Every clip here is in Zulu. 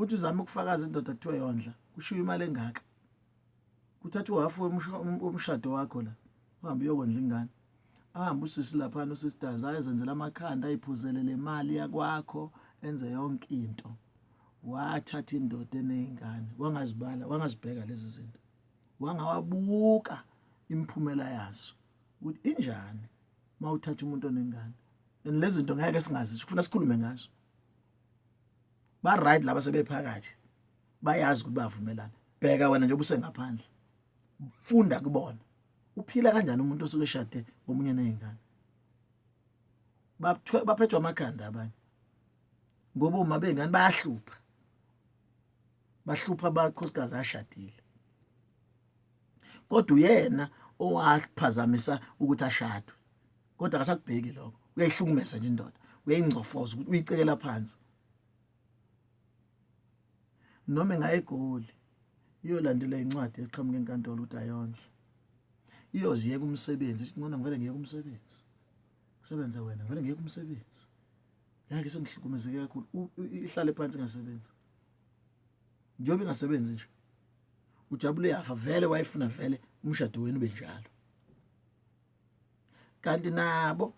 uthi uzama ukufakaza indoda kuthiwa yondla kushiya imali engaka kuthathwa hafu womshado wakho la uhambe uyokondla ingane ahamba usisi lapha usistazi ayezenzela amakhanda ayiphuzele le mali yakwakho enze yonke into wathatha indoda enezingane wangazibheka lezi zinto wangawabuka imphumela yazo ukuthi injani mawuthatha umuntu onengane lezi zinto ngeke singazi kufuna sikhulume ngazo ba right laba sebephakathi bayazi ukuthi bavumelana bheka wena nje ubusengaphandle funda kubona uphila kanjani umuntu osuke eshade omunye nezingane baphethwa amakhanda abanye ngoba uma bengane bahlupha abakhosikazi ashadile kodwa uyena owaphazamisa ukuthi ashadwe kodwa akasakubheki lokho uyayihlukumeza nje indoda uyayingcofoza ukuthi uyicekela phansi noma engayegoli iyolandela incwadi eqhamuke enkantolo ukuthi ayondla iyoziyeka umsebenzi ithi ngona ngivele ngiyeke umsebenzi kusebenza wena ngivele ngiyeke umsebenzi ngeke sengihlukumezeke kakhulu ihlale phansi ngasebenza njengoba ingasebenzi nje ujabule yafa vele wayifuna vele umshado wenu benjalo kanti nabo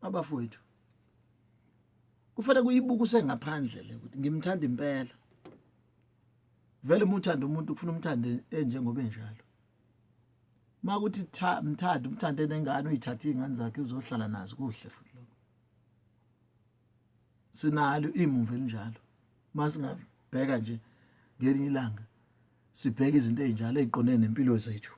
abafowethu kufanele kuyibuka usengaphandle le ukuthi ngimthanda impela vele umuthanda umuntu kufuna umthande enjengoba enjalo makuthi umthande nengane uyithatha izingane zakhe uzohlala nazo kuhle futhi lokho sinalo imuva elinjalo masingabheka nje ngelinye ilanga sibheke izinto ezinjalo eziqondene nempilo zethu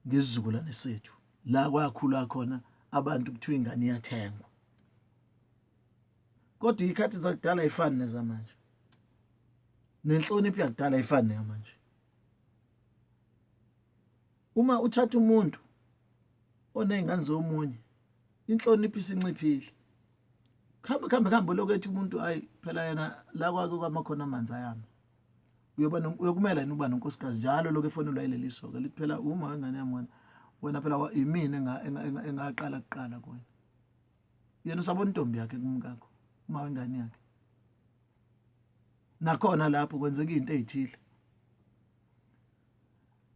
ngesizukulwane sethu la kwakhula khona abantu kuthiwa ingane iyathengwa kodwa ikhathi zakudala ayifani nezamanje nenhlonipho yakudala ayifani namanje uma uthatha umuntu onezingane zomunye inhlonipho isinciphile khambe lokuthi umuntu ayi phela yena la kwake kwamakhona amanzi ayama uyokumela yini uba nonkosikazi njalo lokho efonelwa yileli soka lithi phela uma wengane yami wena phela imina engaqala kuqala kuwena yena usabona intombi yakhe kumkakho uma wengane yakhe nakhona lapho kwenzeka izinto ezithile